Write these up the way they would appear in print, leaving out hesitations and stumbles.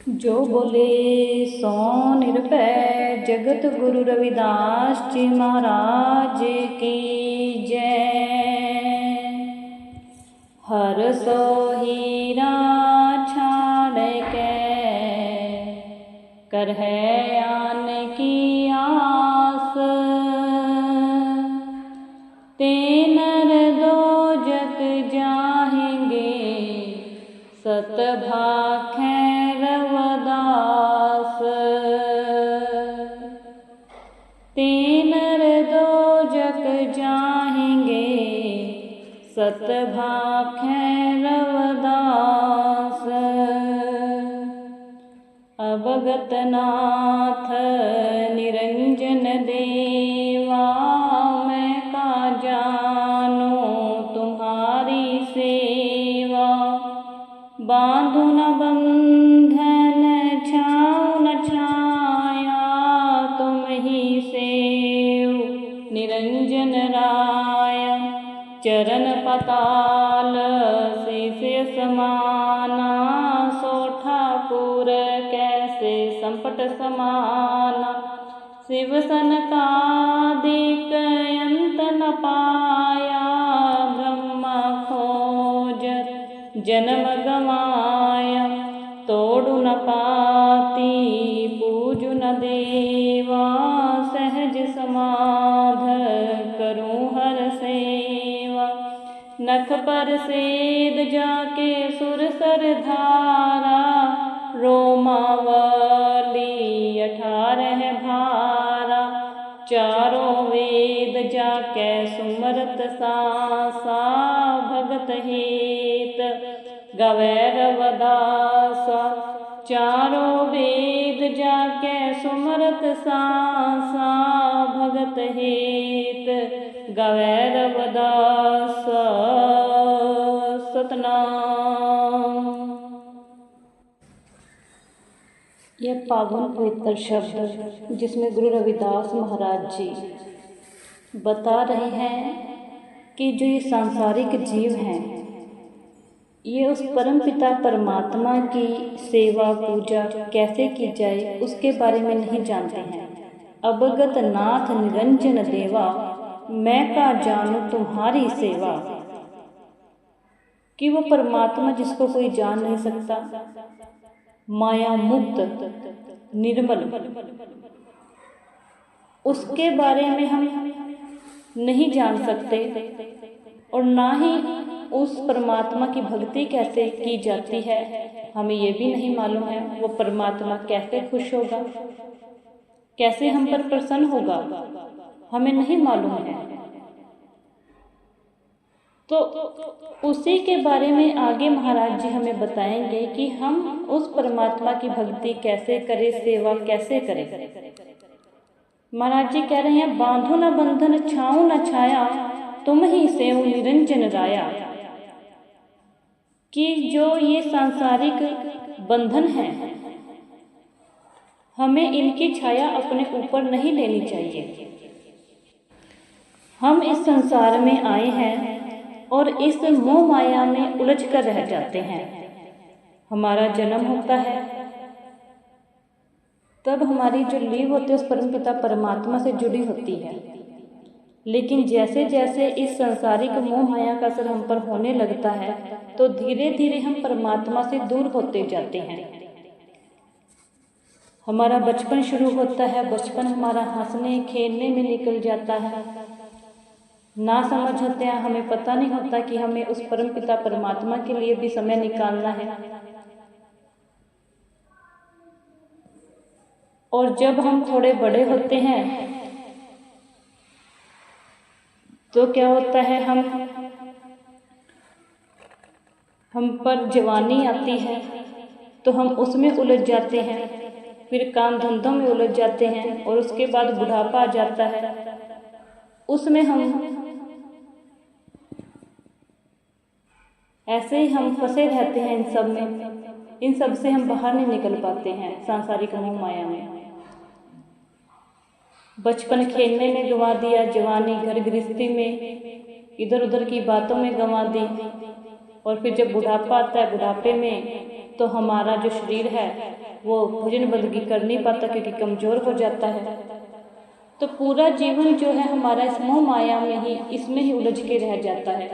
जो बोले सो निरभय जगत गुरु रविदास जी महाराज की जय। हर सो हीरा छाड़ के कर है आन की आस, ते नर दो जग जाएंगे सत भाखें रवदास। ते नर दो जग जाएंगे सत भाखें रवदास। अवगत नाथ निरंजन देवा, मैं का जानू तुम्हारी सेवा। बांधु न बंधन छाऊं न छाया, तुम ही सेव निरंजन राया। चरण पताल शीश समाना, सो ठाकुर कैसे संपट समाना। शिव सनकादिक अंत न पाया, ब्रह्मा खोज जन्म गवाया। तोड़ु न पाती पूजु न देवा, सहज समाध करूं हर सेवा। नख पर सेद जाके सुर सर धारा, रोमावली 18 भारा। चारों वेद जाके सुमरत सासा, भगत हेत गवै रवदासा। चारों वेद जाके सुमरत सासा, भगत हेत गवै रवदासा। सतनाम। यह पावन पवित्र शब्द जिसमें गुरु रविदास महाराज जी बता रहे हैं कि जो ये सांसारिक जीव हैं, ये उस परम पिता परमात्मा की सेवा पूजा कैसे की जाए उसके बारे में नहीं जानते हैं। अवगत नाथ निरंजन देवा, मैं का जानू तुम्हारी सेवा। कि वो परमात्मा जिसको कोई जान नहीं सकता, माया मुक्त निर्मल, उसके बारे में हम नहीं जान सकते और ना ही उस परमात्मा की भक्ति कैसे की जाती है हमें ये भी नहीं मालूम है। वो परमात्मा कैसे खुश होगा, कैसे हम पर प्रसन्न होगा, हमें नहीं मालूम है। तो उसी के बारे में आगे महाराज जी हमें बताएंगे कि हम उस परमात्मा की भक्ति कैसे करें, सेवा कैसे करें। महाराज जी कह रहे हैं, बांधो न बंधन छाऊं न छाया, तुम ही सेव निरंजन राया। कि जो ये सांसारिक बंधन है, हमें इनकी छाया अपने ऊपर नहीं लेनी चाहिए। हम इस संसार में आए हैं और इस मोह माया में उलझ कर रह जाते हैं। हमारा जन्म होता है, तब हमारी जो लीव होती है उस परमपिता परमात्मा से जुड़ी होती है। लेकिन जैसे जैसे इस सांसारिक मोह माया का असर हम पर होने लगता है, तो धीरे धीरे हम परमात्मा से दूर होते जाते हैं। हमारा बचपन शुरू होता है, बचपन हमारा हंसने खेलने में निकल जाता है। ना समझ होते हैं, हमें पता नहीं होता कि हमें उस परमपिता परमात्मा के लिए भी समय निकालना है। और जब हम थोड़े बड़े होते हैं तो क्या होता है, हम पर जवानी आती है तो हम उसमें उलझ जाते हैं, फिर काम धंधों में उलझ जाते हैं और उसके बाद बुढ़ापा आ जाता है। उसमें हम ऐसे ही हम फंसे रहते हैं इन सब में। इन सब से हम बाहर नहीं निकल पाते हैं सांसारिक मोह माया में। बचपन खेलने में गंवा दिया, जवानी घर गृहस्थी में इधर उधर की बातों में गंवा दी, और फिर जब बुढ़ापा आता है बुढ़ापे में तो हमारा जो शरीर है वो भोजन बंदगी कर नहीं पाता, क्योंकि कमज़ोर हो जाता है। तो पूरा जीवन जो है हमारा इस मोह माया में ही, इसमें ही उलझ के रह जाता है।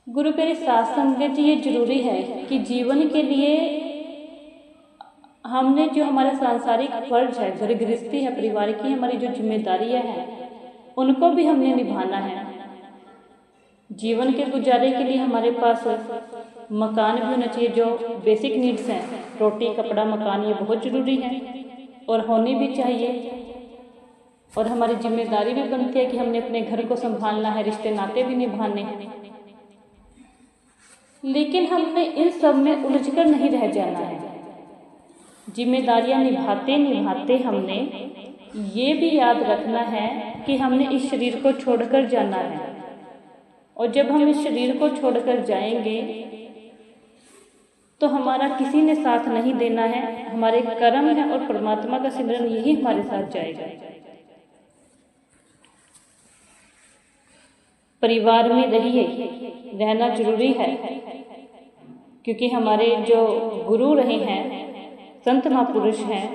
गुरु प्यारी साध संगत जी, ये जरूरी है कि जीवन के लिए हमने जो हमारा सांसारिक फर्ज है, घर गृहस्थी है, परिवार की हमारी जो जिम्मेदारियां हैं, उनको भी हमने निभाना है। जीवन के गुजारे के लिए हमारे पास मकान भी होना चाहिए, जो बेसिक नीड्स हैं, रोटी कपड़ा मकान, ये बहुत ज़रूरी है और होनी भी चाहिए। और हमारी जिम्मेदारी भी बनती है कि हमने अपने घर को संभालना है, रिश्ते नाते भी निभाने हैं। लेकिन हमने इन सब में उलझकर नहीं रह जाना है। जिम्मेदारियां निभाते निभाते हमने ये भी याद रखना है कि हमने इस शरीर को छोड़कर जाना है। और जब हम इस शरीर को छोड़कर जाएंगे तो हमारा किसी ने साथ नहीं देना है, हमारे कर्म है और परमात्मा का सिमरन, यही हमारे साथ जाएगा। परिवार में रहिए, रहना जरूरी है, क्योंकि हमारे जो गुरु रहे हैं, संत महापुरुष हैं,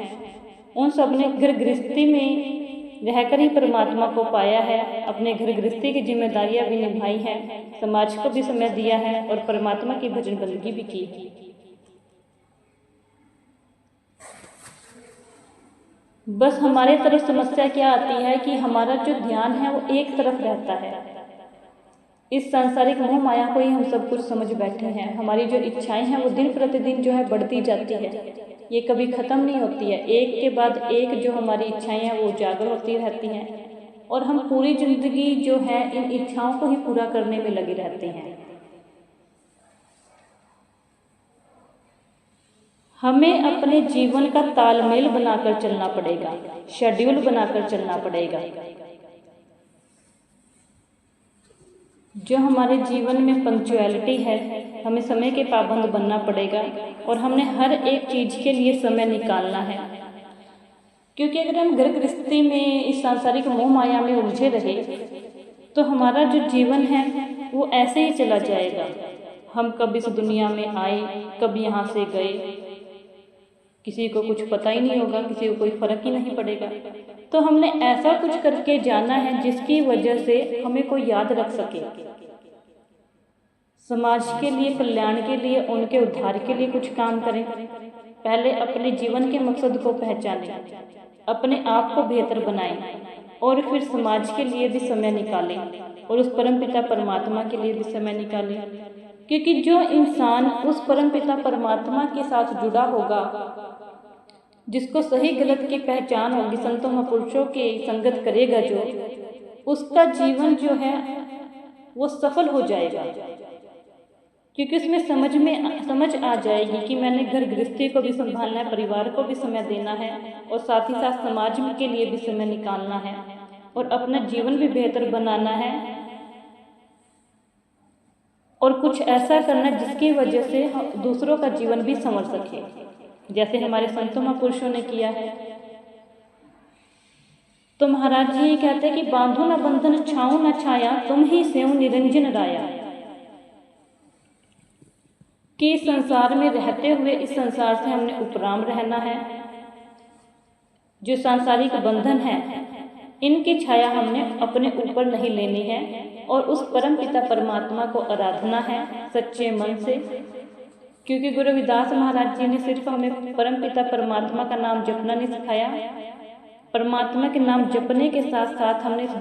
उन सब ने घर गृहस्थी में रहकर ही परमात्मा को पाया है। अपने घर गृहस्थी की जिम्मेदारियां भी निभाई हैं, समाज को भी समय दिया है और परमात्मा की भजन बंदगी भी की। बस हमारे तरफ समस्या क्या आती है कि हमारा जो ध्यान है वो एक तरफ रहता है। इस सांसारिक मोह माया को ही हम सब कुछ समझ बैठे हैं। हमारी जो इच्छाएं हैं वो दिन प्रतिदिन जो है बढ़ती जाती है, ये कभी ख़त्म नहीं होती है। एक के बाद एक जो हमारी इच्छाएं हैं वो उजागर होती रहती हैं और हम पूरी ज़िंदगी जो है इन इच्छाओं को ही पूरा करने में लगे रहते हैं। हमें अपने जीवन का तालमेल बनाकर चलना पड़ेगा, शेड्यूल बनाकर चलना पड़ेगा। जो हमारे जीवन में पंक्चुअलिटी है, हमें समय के पाबंद बनना पड़ेगा और हमने हर एक चीज़ के लिए समय निकालना है। क्योंकि अगर हम घर गृहस्थी में इस सांसारिक मोह माया में उलझे रहे तो हमारा जो जीवन है वो ऐसे ही चला जाएगा। हम कब इस दुनिया में आए, कब यहाँ से गए, किसी को कुछ पता ही नहीं होगा, किसी को कोई फर्क ही नहीं पड़ेगा। तो हमने ऐसा कुछ करके जाना है जिसकी वजह से हमें कोई याद रख सके, समाज के लिए, कल्याण के लिए, उनके उद्धार के लिए कुछ काम करें। पहले अपने जीवन के मकसद को पहचानें, अपने आप को बेहतर बनाएं और फिर समाज के लिए भी समय निकालें और उस परमपिता परमात्मा के लिए भी समय निकालें। क्योंकि जो इंसान उस परमपिता परमात्मा के साथ जुड़ा होगा, जिसको सही गलत की पहचान होगी, संतों महापुरुषों की संगत करेगा, जो उसका जीवन जो है वो सफल हो जाएगा। क्योंकि उसमें समझ आ जाएगी कि मैंने घर गृहस्थी को भी संभालना है, परिवार को भी समय देना है और साथ ही साथ समाज के लिए भी समय निकालना है और अपना जीवन भी बेहतर बनाना है और कुछ ऐसा करना जिसकी वजह से दूसरों का जीवन भी संवर सके, जैसे हमारे संतों महापुरुषों ने किया है। तो महाराज जी ये कहते हैं कि बांधो न बंधन, छाओ न छाया, तुम ही सेव निरंजन राया। कि इस संसार में रहते हुए इस संसार से हमने उपराम रहना है। जो सांसारिक बंधन है इनकी छाया हमने अपने ऊपर नहीं लेनी है और उस परम पिता परमात्मा को आराधना है सच्चे मन से। क्योंकि गुरु रविदास महाराज जी ने सिर्फ हमें परम पिता परमात्मा का नाम जपना नहीं सिखाया, परमात्मा के नाम जपने के साथ साथ हमने इस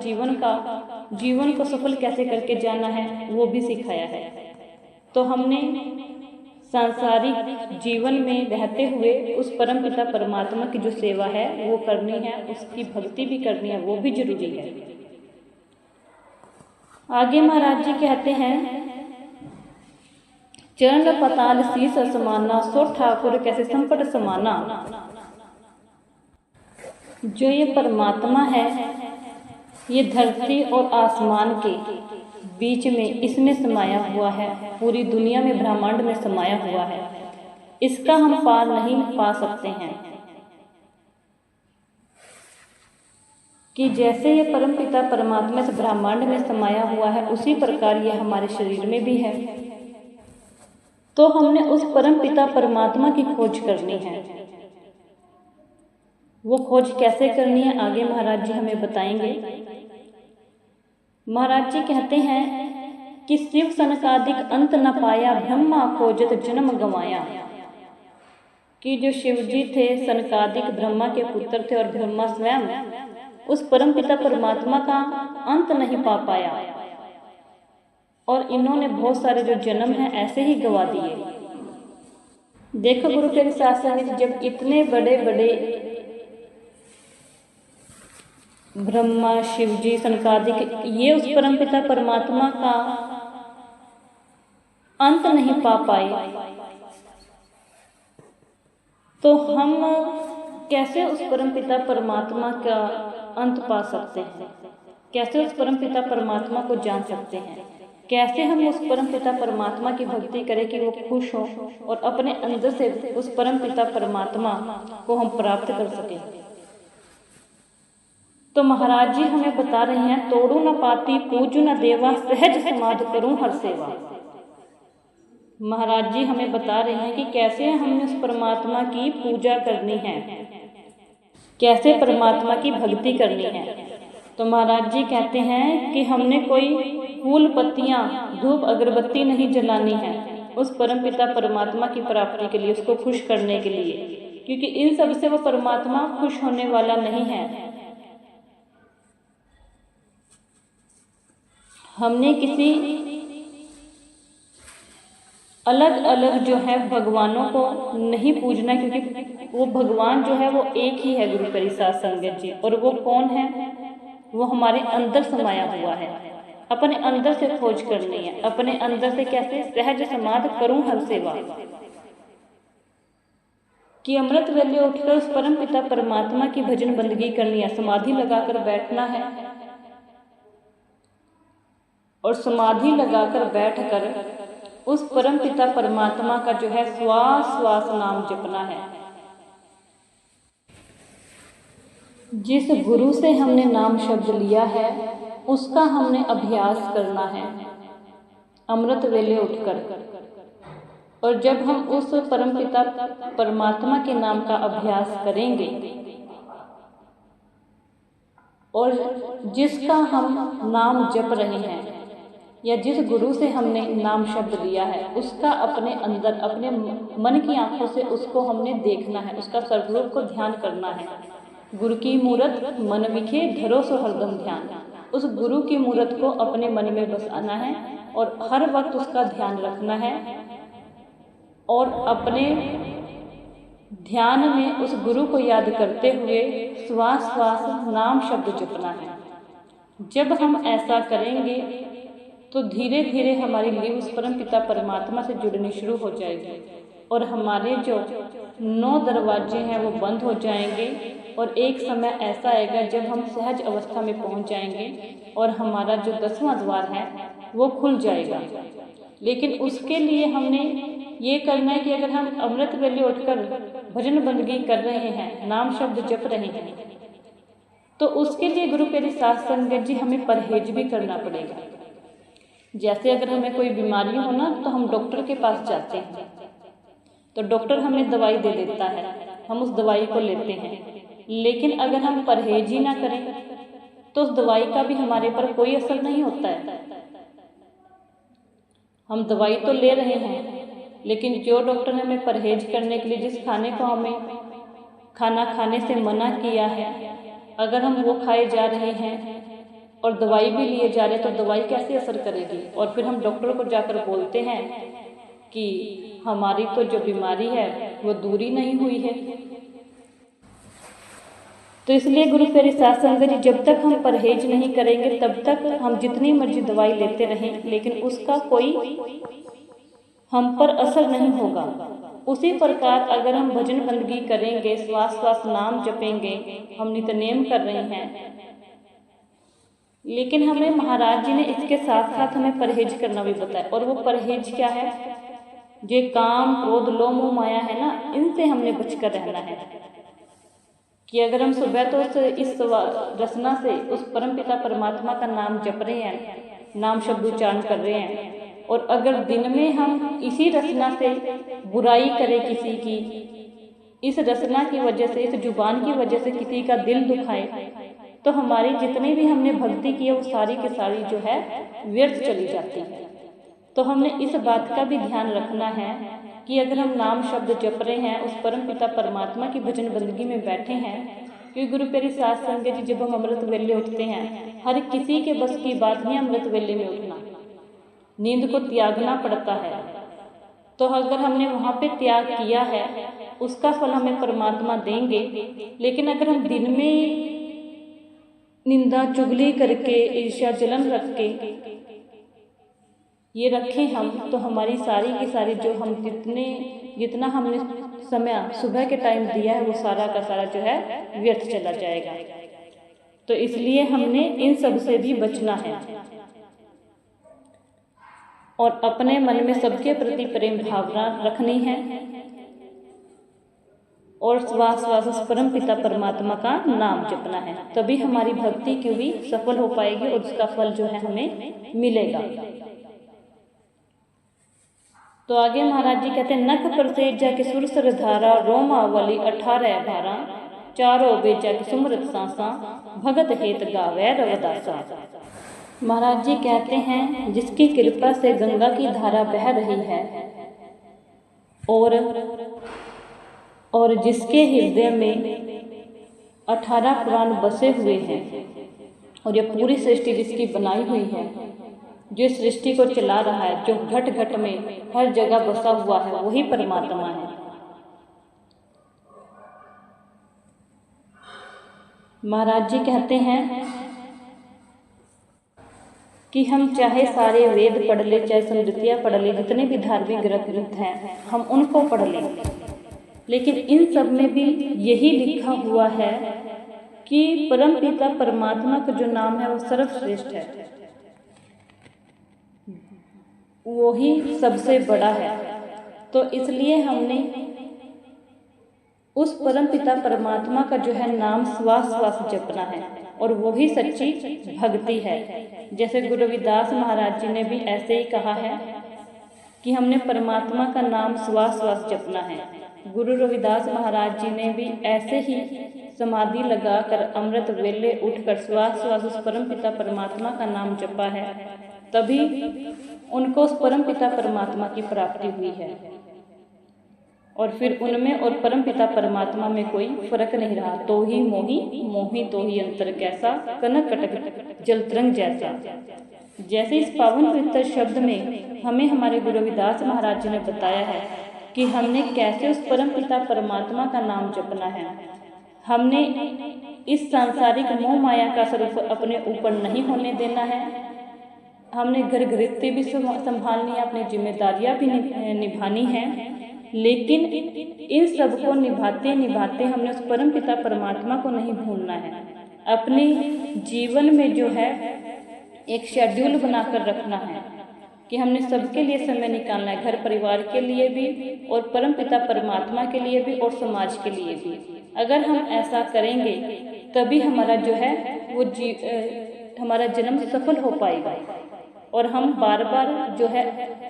जीवन को सफल कैसे करके जाना है वो भी सिखाया है। तो हमने सांसारिक जीवन में रहते हुए उस परम पिता परमात्मा की जो सेवा है वो करनी है, उसकी भक्ति भी करनी है, वो भी जरूरी है। आगे महाराज जी कहते हैं, चरण पताल शीस समाना, सो ठाकुर कैसे संपट समाना। जो ये परमात्मा है ये धरती और आसमान के बीच में इसमें समाया हुआ है, पूरी दुनिया में ब्रह्मांड में समाया हुआ है। इसका हम पार नहीं पा सकते हैं। कि जैसे ये परम पिता परमात्मा इस ब्रह्मांड में समाया हुआ है उसी प्रकार ये हमारे शरीर में भी है। तो हमने उस परम पिता परमात्मा की खोज करनी है। वो खोज कैसे करनी है आगे महाराज जी हमें बताएंगे। महाराज जी कहते हैं कि शिव सनकादिक अंत न पाया, ब्रह्मा खोजत जन्म गंवाया। कि जो शिव जी थे सनकादिक ब्रह्मा के पुत्र थे और ब्रह्मा स्वयं उस परम पिता परमात्मा का अंत नहीं पा पाया और इन्होंने बहुत सारे जो जन्म हैं ऐसे ही गवा दिए। देखो गुरु के शास्त्र में जब इतने बड़े बड़े ब्रह्मा शिव जी सनकादिक ये उस परम पिता परमात्मा का अंत नहीं पा पाए तो हम कैसे उस परम पिता परमात्मा का अंत पा सकते हैं, कैसे उस परम पिता परमात्मा को जान सकते हैं, कैसे हम उस परम पिता परमात्मा की भक्ति करें कि वो खुश हो और अपने अंदर से उस परम पिता परमात्मा को हम प्राप्त कर सकें। तो महाराज जी हमें बता रहे हैं, तोड़ू न पाती पूजू न देवा, सहज समाध करूं हर सेवा। महाराज जी हमें बता रहे हैं कि कैसे हमें उस परमात्मा की पूजा करनी है, कैसे परमात्मा की भक्ति करनी है। तो महाराज जी कहते हैं कि हमने कोई फूल पत्तियां धूप अगरबत्ती नहीं जलानी है उस परम पिता परमात्मा की प्राप्ति के लिए, उसको खुश करने के लिए, क्योंकि इन सब से वो परमात्मा खुश होने वाला नहीं है। हमने किसी अलग अलग जो है भगवानों को नहीं पूजना, क्योंकि वो भगवान जो है वो एक ही है गुरु प्यारी साध संगत जी। और वो कौन है? वो हमारे अंदर समाया हुआ है। अपने अंदर से खोज करनी है, अपने अंदर से कैसे सहज समाध करूं हर सेवा, कि अमृत वेले उठकर उस परम पिता परमात्मा की भजन बंदगी करनी है। समाधि लगाकर बैठना है और समाधि लगाकर बैठकर उस परम पिता परमात्मा का जो है श्वास श्वास नाम जपना है। जिस गुरु से हमने नाम शब्द लिया है उसका हमने अभ्यास करना है अमृत वेले उठकर। और जब हम उस परम पिता परमात्मा के नाम का अभ्यास करेंगे और जिसका हम नाम जप रहे हैं या जिस गुरु से हमने नाम शब्द लिया है उसका अपने अंदर अपने मन की आंखों से उसको हमने देखना है, उसका सर्वरूप को ध्यान करना है। गुरु की मूरत मन विखे धरो सो हरदम ध्यान। उस गुरु की मूरत को अपने मन में बसाना है और हर वक्त उसका ध्यान रखना है और अपने ध्यान में उस गुरु को याद करते हुए श्वास श्वास नाम शब्द जपना है। जब हम ऐसा करेंगे तो धीरे धीरे हमारी लीव उस परम पिता परमात्मा से जुड़नी शुरू हो जाएगी और हमारे जो 9 दरवाजे हैं वो बंद हो जाएंगे और एक समय ऐसा आएगा जब हम सहज अवस्था में पहुंच जाएंगे और हमारा जो 10वां द्वार है वो खुल जाएगा। लेकिन उसके लिए हमने ये करना है कि अगर हम अमृत वेले उठकर भजन बंदगी कर रहे हैं, नाम शब्द जप रहे हैं, तो उसके लिए गुरु प्यारी साध संगत जी हमें परहेज भी करना पड़ेगा। जैसे अगर हमें कोई बीमारी हो ना तो हम डॉक्टर के पास जाते हैं तो डॉक्टर हमें दवाई दे देता है, हम उस दवाई को लेते हैं। लेकिन अगर हम परहेज ही ना करें तो उस दवाई का भी हमारे पर कोई असर नहीं होता है। हम दवाई तो ले रहे हैं लेकिन जो डॉक्टर ने हमें परहेज करने के लिए जिस खाने को हमें खाना खाने से मना किया है, अगर हम वो खाए जा रहे हैं और दवाई भी लिए जा रहे हैं तो दवाई कैसे असर करेगी। और फिर हम डॉक्टर को जाकर बोलते हैं कि हमारी तो जो बीमारी है वो दूर ही नहीं हुई है। तो इसलिए गुरु प्यारी साध संगत जी जब तक हम परहेज नहीं करेंगे तब तक हम जितनी मर्जी दवाई लेते रहें लेकिन उसका कोई हम पर असर नहीं होगा। उसी प्रकार अगर हम भजन बंदगी करेंगे, श्वास श्वास नाम जपेंगे, हम नित्यनेम कर रहे हैं, लेकिन हमें महाराज जी ने इसके साथ साथ हमें परहेज करना भी बताया। और वो परहेज क्या है? जो काम क्रोध लोभ मोह माया है ना, इनसे हमने बचकर रहना है। कि अगर हम सुबह तो इस रचना से उस परम पिता परमात्मा का नाम जप रहे हैं, नाम शब्द उच्चारण कर रहे हैं, और अगर दिन में हम इसी रचना से बुराई करें किसी की, इस रचना की वजह से, इस जुबान की वजह से किसी का दिल दुखाए, तो हमारी जितनी भी हमने भक्ति की है वो सारी की सारी जो है व्यर्थ चली जाती है। तो हमने इस बात का भी ध्यान रखना है कि अगर हम नाम शब्द जप रहे हैं, उस परम पिता परमात्मा की भजन बंदगी में बैठे हैं, क्योंकि गुरु प्यारी साध संगत जी जब हम अमृत वेले उठते हैं, हर किसी के बस की बात नहीं अमृत वेले में उठना, नींद को त्यागना पड़ता है। तो अगर हमने वहाँ पे त्याग किया है, उसका फल हमें परमात्मा देंगे। लेकिन अगर हम दिन में निंदा चुगली करके, ईर्ष्या जलन रख के ये रखें हम, तो हमारी सारी की सारी जो हम जितना हमने समय सुबह के टाइम दिया है वो सारा का सारा जो है व्यर्थ चला जाएगा। तो इसलिए हमने इन सब से भी बचना है और अपने मन में सबके प्रति प्रेम भावना रखनी है और श्वास श्वास परम पिता परमात्मा का नाम जपना है। तभी हमारी भक्ति क्यों भी सफल हो पाएगी और उसका फल जो है हमें मिलेगा। तो आगे महाराज जी कहते हैं, नख प्रसेज जाके सुरसर धारा, रोमावली 18 भारा, चारों बेजा की सुमरत सांसा, भगत हेत गावे रवदासा। महाराज जी कहते हैं, जिसकी कृपा से गंगा की धारा बह रही है और जिसके हृदय में 18 पुराण बसे हुए हैं और ये पूरी सृष्टि जिसकी बनाई हुई है, जो सृष्टि को चला रहा है, जो घट घट में हर जगह बसा हुआ है, वही परमात्मा है। महाराज जी कहते हैं कि हम चाहे सारे वेद पढ़ ले, चाहे स्मृतियाँ पढ़ ले, जितने भी धार्मिक ग्रंथ हैं हम उनको पढ़ लें, लेकिन इन सब में भी यही लिखा हुआ है कि परम पिता परमात्मा का जो नाम है वो सर्वश्रेष्ठ है, वो ही सबसे बड़ा है। तो इसलिए हमने उस परम पिता परमात्मा का जो है नाम श्वास श्वास जपना है और वो ही सच्ची भक्ति है। जैसे गुरु रविदास महाराज जी ने भी ऐसे ही कहा है कि हमने परमात्मा का नाम श्वास श्वास जपना है। गुरु रविदास महाराज जी ने भी ऐसे ही समाधि लगाकर अमृत वेले उठकर श्वास श्वास उस परम पिता परमात्मा का नाम जपा है, तभी उनको उस परम पिता परमात्मा की प्राप्ति हुई है। और फिर उनमें और परम पिता परमात्मा में कोई फर्क नहीं रहा। तो ही मोही मोही तो ही अंतर कैसा, कनक कटक जल तरंग जैसा। जैसे इस पावन पवित्र शब्द में हमें हमारे गुरु रविदास महाराज जी ने बताया है कि हमने कैसे उस परम पिता परमात्मा का नाम जपना है। हमने इस सांसारिक मोह माया का स्वरूप अपने ऊपर नहीं होने देना है। हमने घर गृहस्थी भी संभालनी है, अपनी जिम्मेदारियां भी निभानी है, लेकिन इन सब को निभाते निभाते हमने उस परम पिता परमात्मा को नहीं भूलना है। अपने जीवन में जो है एक शेड्यूल बनाकर रखना है कि हमने सबके लिए समय निकालना है, घर परिवार के लिए भी और परम पिता परमात्मा के लिए भी और समाज के लिए भी। अगर हम ऐसा करेंगे तभी हमारा जो है वो हमारा जन्म सफल हो पाएगा और हम बार बार जो है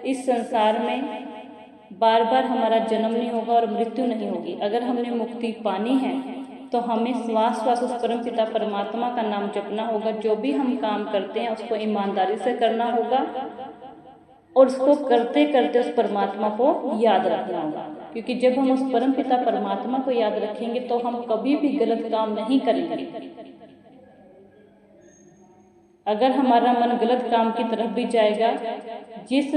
इस संसार में बार बार हमारा जन्म नहीं होगा और मृत्यु नहीं होगी। अगर हमने मुक्ति पानी है तो हमें श्वास श्वास उस परम पिता परमात्मा का नाम जपना होगा। जो भी हम काम करते हैं उसको ईमानदारी से करना होगा और उसको करते करते उस परमात्मा को याद रखना होगा, क्योंकि जब हम उस परम पिता परमात्मा को याद रखेंगे तो हम कभी भी गलत काम नहीं करेंगे। अगर हमारा मन गलत काम की तरफ भी जाएगा, जिस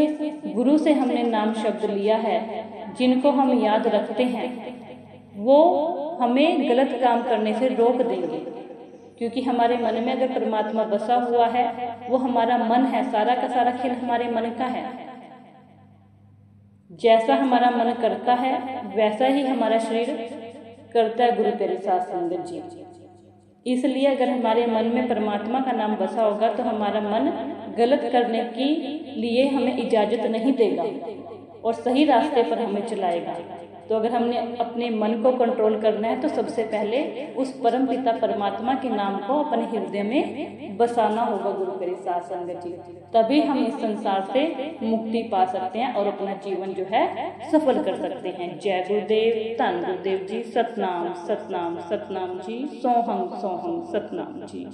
गुरु से हमने नाम शब्द लिया है, जिनको हम याद रखते हैं, वो हमें गलत काम करने से रोक देंगे, क्योंकि हमारे मन में अगर परमात्मा बसा हुआ है, वो हमारा मन है, सारा का सारा खेल हमारे मन का है। जैसा हमारा मन करता है वैसा ही हमारा शरीर करता है। गुरु प्यारे साध संगत जी, इसलिए अगर हमारे मन में परमात्मा का नाम बसा होगा तो हमारा मन गलत करने के लिए हमें इजाजत नहीं देगा और सही रास्ते पर हमें चलाएगा। तो अगर हमने अपने मन को कंट्रोल करना है तो सबसे पहले उस परम पिता परमात्मा के नाम को अपने हृदय में बसाना होगा गुरु करे साथ संगत जी। तभी हम इस संसार से मुक्ति पा सकते हैं और अपना जीवन जो है सफल कर सकते हैं। जय गुरुदेव, धन गुरुदेव जी, सतनाम सतनाम सतनाम जी, सोहम सोहम सतनाम जी।